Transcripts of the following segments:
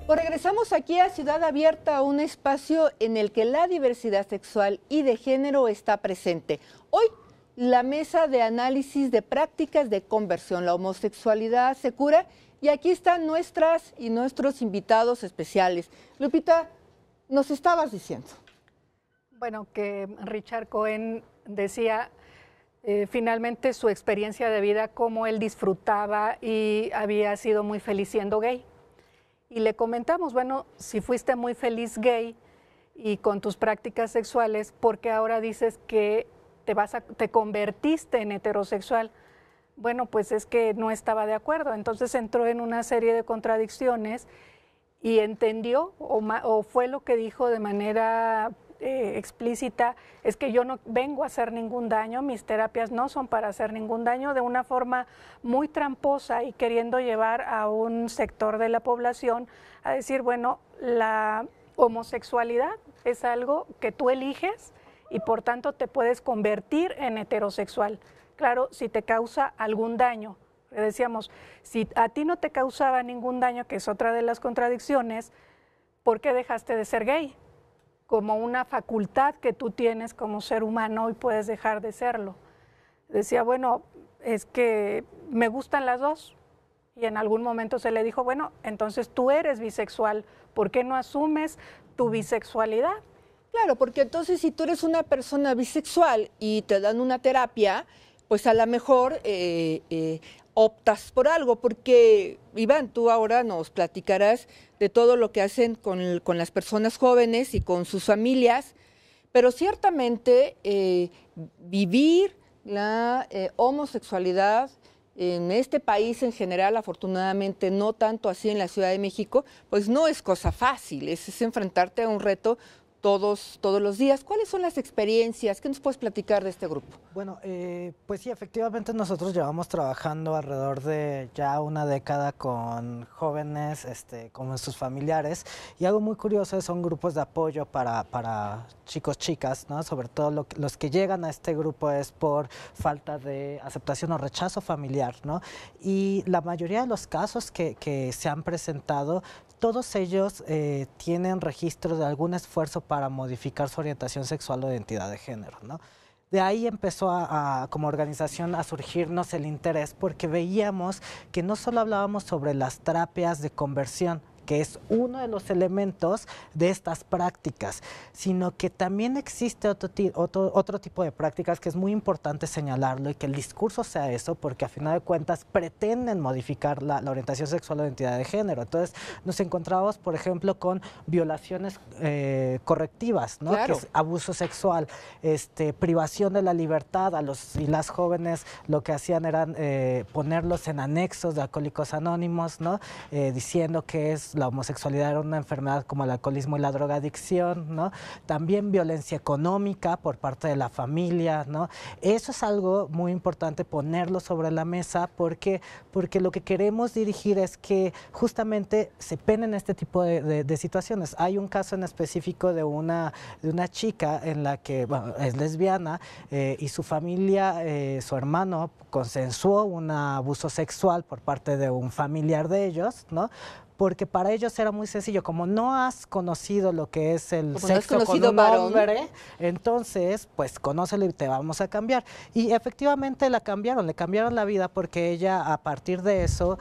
Pues regresamos aquí a Ciudad Abierta, un espacio en el que la diversidad sexual y de género está presente. Hoy, la mesa de análisis de prácticas de conversión, la homosexualidad se cura, y aquí están nuestras y nuestros invitados especiales. Lupita, nos estabas diciendo. Bueno, que Richard Cohen decía finalmente su experiencia de vida, cómo él disfrutaba y había sido muy feliz siendo gay. Y le comentamos, bueno, si fuiste muy feliz gay y con tus prácticas sexuales, ¿por qué ahora dices que te convertiste en heterosexual? Bueno, pues es que no estaba de acuerdo. Entonces entró en una serie de contradicciones y entendió, o fue lo que dijo de manera explícita, es que yo no vengo a hacer ningún daño, mis terapias no son para hacer ningún daño, de una forma muy tramposa y queriendo llevar a un sector de la población a decir, bueno, la homosexualidad es algo que tú eliges y por tanto te puedes convertir en heterosexual. Claro, si te causa algún daño. Decíamos, si a ti no te causaba ningún daño, que es otra de las contradicciones, ¿por qué dejaste de ser gay? Como una facultad que tú tienes como ser humano y puedes dejar de serlo. Decía, bueno, es que me gustan las dos. Y en algún momento se le dijo, bueno, entonces tú eres bisexual, ¿por qué no asumes tu bisexualidad? Claro, porque entonces si tú eres una persona bisexual y te dan una terapia, pues a lo mejor optas por algo, porque Iván, tú ahora nos platicarás de todo lo que hacen con las personas jóvenes y con sus familias, pero ciertamente vivir la homosexualidad en este país en general, afortunadamente no tanto así en la Ciudad de México, pues no es cosa fácil, es enfrentarte a un reto todos los días. ¿Cuáles son las experiencias? ¿Qué nos puedes platicar de este grupo? Bueno, pues sí, efectivamente nosotros llevamos trabajando alrededor de ya una década con jóvenes, con sus familiares, y algo muy curioso son grupos de apoyo para chicos, chicas, ¿no? Sobre todo los que llegan a este grupo es por falta de aceptación o rechazo familiar, ¿no? Y la mayoría de los casos que se han presentado, todos ellos tienen registro de algún esfuerzo para modificar su orientación sexual o identidad de género, ¿no? De ahí empezó como organización a surgirnos el interés, porque veíamos que no solo hablábamos sobre las terapias de conversión, que es uno de los elementos de estas prácticas, sino que también existe otro tipo de prácticas que es muy importante señalarlo y que el discurso sea eso, porque a final de cuentas pretenden modificar la orientación sexual o identidad de género. Entonces nos encontramos, por ejemplo, con violaciones correctivas, ¿no? Claro. Que es abuso sexual, privación de la libertad. A los y las jóvenes lo que hacían eran ponerlos en anexos de Alcohólicos Anónimos, ¿no? Diciendo que la homosexualidad era una enfermedad como el alcoholismo y la drogadicción, ¿no? También violencia económica por parte de la familia, ¿no? Eso es algo muy importante ponerlo sobre la mesa porque lo que queremos dirigir es que justamente se penen este tipo de situaciones. Hay un caso en específico de una chica en la que, bueno, es lesbiana y su familia, su hermano consensuó un abuso sexual por parte de un familiar de ellos, ¿no? Porque para ellos era muy sencillo, como no has conocido lo que es el sexo con un hombre, entonces pues conócelo y te vamos a cambiar. Y efectivamente le cambiaron la vida, porque ella a partir de eso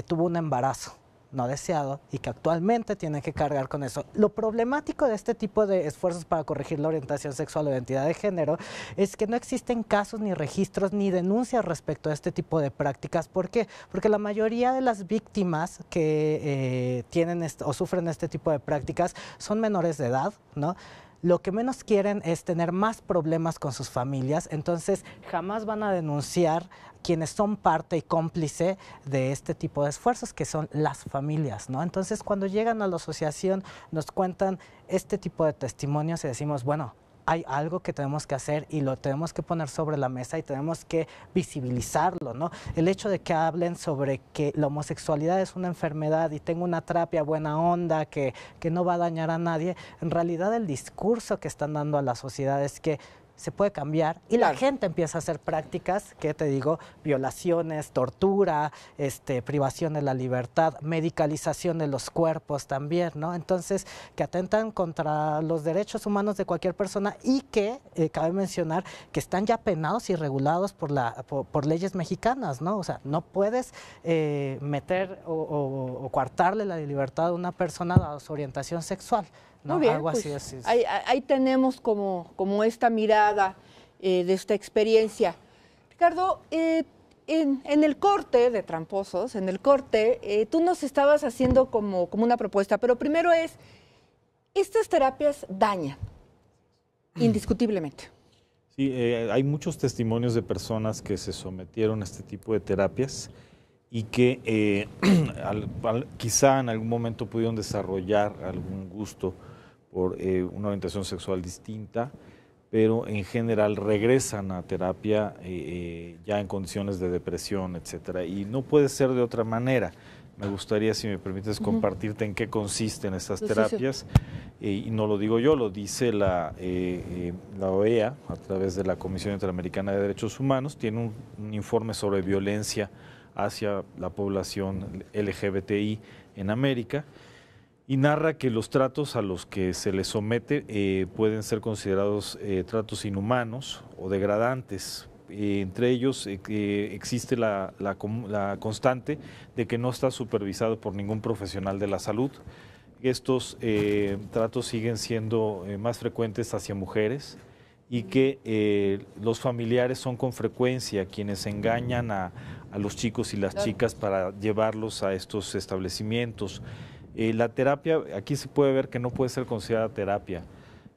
tuvo un embarazo no deseado y que actualmente tiene que cargar con eso. Lo problemático de este tipo de esfuerzos para corregir la orientación sexual o identidad de género es que no existen casos ni registros ni denuncias respecto a este tipo de prácticas. ¿Por qué? Porque la mayoría de las víctimas que tienen o sufren este tipo de prácticas son menores de edad, ¿no? Lo que menos quieren es tener más problemas con sus familias, entonces jamás van a denunciar quienes son parte y cómplice de este tipo de esfuerzos, que son las familias, ¿no? Entonces, cuando llegan a la asociación, nos cuentan este tipo de testimonios y decimos, bueno, hay algo que tenemos que hacer y lo tenemos que poner sobre la mesa y tenemos que visibilizarlo, ¿no? El hecho de que hablen sobre que la homosexualidad es una enfermedad y tengo una terapia buena onda que no va a dañar a nadie, en realidad el discurso que están dando a la sociedad es que se puede cambiar y Claro. la gente empieza a hacer prácticas que, te digo, violaciones, tortura, privación de la libertad, medicalización de los cuerpos también, ¿no? Entonces, que atentan contra los derechos humanos de cualquier persona y que, cabe mencionar, que están ya penados y regulados por leyes mexicanas, ¿no? O sea, no puedes meter o coartarle la libertad a una persona dada su orientación sexual, ¿no? Muy bien, Algo pues, así es. ahí tenemos como esta mirada de esta experiencia. Ricardo, en el corte de Tramposos, en el corte, tú nos estabas haciendo como una propuesta, pero primero estas terapias dañan, indiscutiblemente. Sí, hay muchos testimonios de personas que se sometieron a este tipo de terapias y que quizá en algún momento pudieron desarrollar algún gusto por una orientación sexual distinta, pero en general regresan a terapia ya en condiciones de depresión, etcétera, y no puede ser de otra manera. Me gustaría, si me permites, compartirte en qué consisten estas terapias. Y no lo digo yo, lo dice la OEA a través de la Comisión Interamericana de Derechos Humanos. Tiene un informe sobre violencia hacia la población LGBTI en América y narra que los tratos a los que se les somete pueden ser considerados tratos inhumanos o degradantes. Entre ellos existe la constante de que no está supervisado por ningún profesional de la salud. Estos tratos siguen siendo más frecuentes hacia mujeres y que los familiares son con frecuencia quienes engañan a los chicos y las chicas para llevarlos a estos establecimientos. La terapia, aquí se puede ver que no puede ser considerada terapia.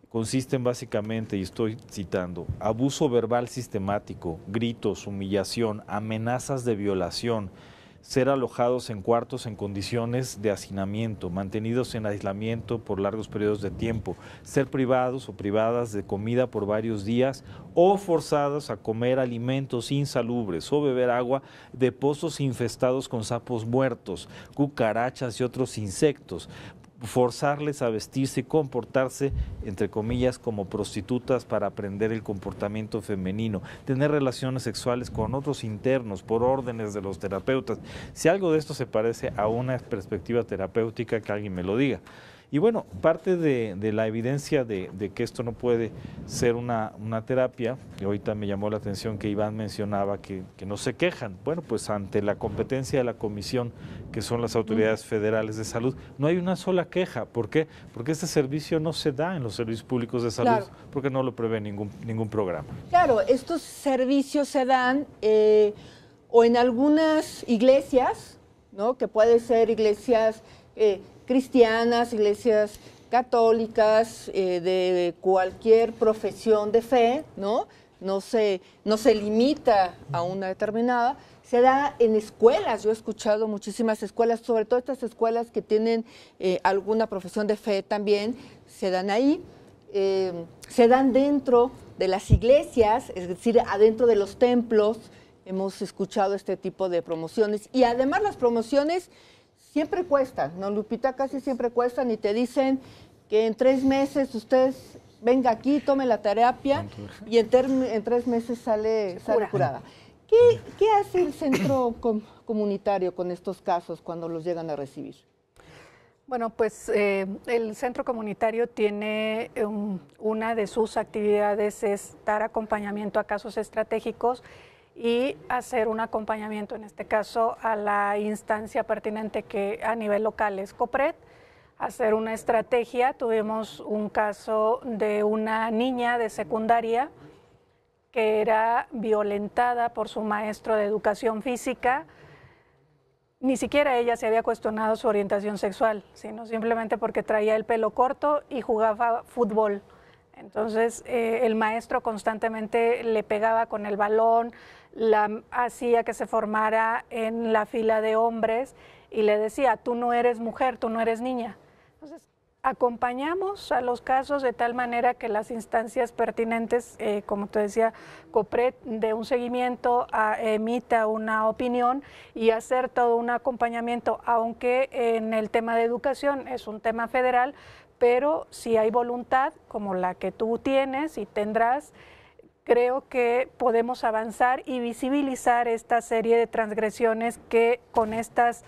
Consisten básicamente, y estoy citando, abuso verbal sistemático, gritos, humillación, amenazas de violación, ser alojados en cuartos en condiciones de hacinamiento, mantenidos en aislamiento por largos periodos de tiempo, ser privados o privadas de comida por varios días o forzados a comer alimentos insalubres o beber agua de pozos infestados con sapos muertos, cucarachas y otros insectos, forzarles a vestirse y comportarse, entre comillas, como prostitutas para aprender el comportamiento femenino, tener relaciones sexuales con otros internos por órdenes de los terapeutas. Si algo de esto se parece a una perspectiva terapéutica, que alguien me lo diga. Y bueno, parte de la evidencia de que esto no puede ser una terapia, que ahorita me llamó la atención que Iván mencionaba que no se quejan. Bueno, pues ante la competencia de la comisión, que son las autoridades federales de salud, no hay una sola queja. ¿Por qué? Porque este servicio no se da en los servicios públicos de salud, claro, porque no lo prevé ningún programa. Claro, estos servicios se dan o en algunas iglesias, ¿no? Que puede ser iglesias cristianas, iglesias católicas, de cualquier profesión de fe, ¿no? No se limita a una determinada, se da en escuelas. Yo he escuchado muchísimas escuelas, sobre todo estas escuelas que tienen alguna profesión de fe también, se dan ahí, se dan dentro de las iglesias, es decir, adentro de los templos. Hemos escuchado este tipo de promociones y además las promociones siempre cuestan, ¿no, Lupita? Casi siempre cuestan y te dicen que en 3 meses usted venga aquí, tome la terapia y en 3 meses sale curada. ¿Qué hace el centro comunitario con estos casos cuando los llegan a recibir? Bueno, pues el centro comunitario tiene una de sus actividades es dar acompañamiento a casos estratégicos y hacer un acompañamiento, en este caso, a la instancia pertinente que a nivel local es COPRED, hacer una estrategia. Tuvimos un caso de una niña de secundaria que era violentada por su maestro de educación física. Ni siquiera ella se había cuestionado su orientación sexual, sino simplemente porque traía el pelo corto y jugaba fútbol. Entonces, el maestro constantemente le pegaba con el balón, la hacía que se formara en la fila de hombres y le decía, tú no eres mujer, tú no eres niña. Entonces, acompañamos a los casos de tal manera que las instancias pertinentes, como te decía, COPRED, de un seguimiento, emita una opinión y hacer todo un acompañamiento, aunque en el tema de educación es un tema federal, pero si hay voluntad, como la que tú tienes y tendrás, creo que podemos avanzar y visibilizar esta serie de transgresiones que con estas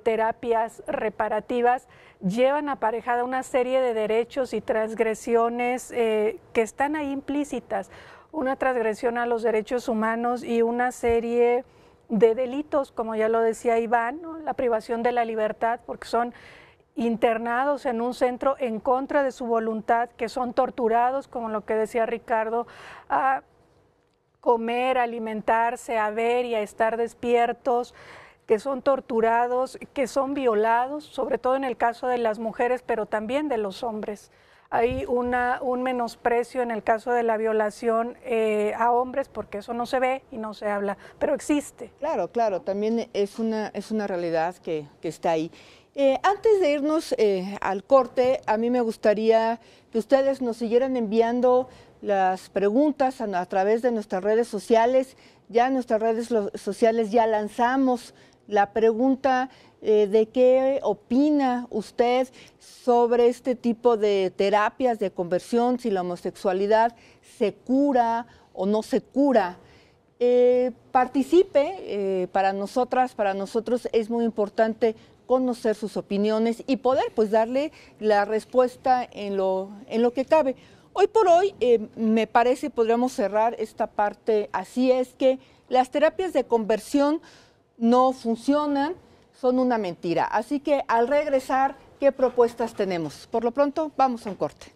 terapias reparativas llevan aparejada una serie de derechos y transgresiones que están ahí implícitas, una transgresión a los derechos humanos y una serie de delitos, como ya lo decía Iván, ¿no? La privación de la libertad, porque son internados en un centro en contra de su voluntad, que son torturados, como lo que decía Ricardo, a comer, a alimentarse, a ver y a estar despiertos, que son torturados, que son violados, sobre todo en el caso de las mujeres, pero también de los hombres. Hay un menosprecio en el caso de la violación a hombres, porque eso no se ve y no se habla, pero existe. Claro, claro, también es una realidad que está ahí. Antes de irnos al corte, a mí me gustaría que ustedes nos siguieran enviando las preguntas a través de nuestras redes sociales. Ya en nuestras redes sociales ya lanzamos la pregunta de qué opina usted sobre este tipo de terapias de conversión, si la homosexualidad se cura o no se cura. Participe, para nosotros es muy importante conocer sus opiniones y poder pues darle la respuesta en lo que cabe. Hoy por hoy me parece podríamos cerrar esta parte así, es que las terapias de conversión no funcionan, son una mentira. Así que al regresar, ¿qué propuestas tenemos? Por lo pronto, vamos a un corte.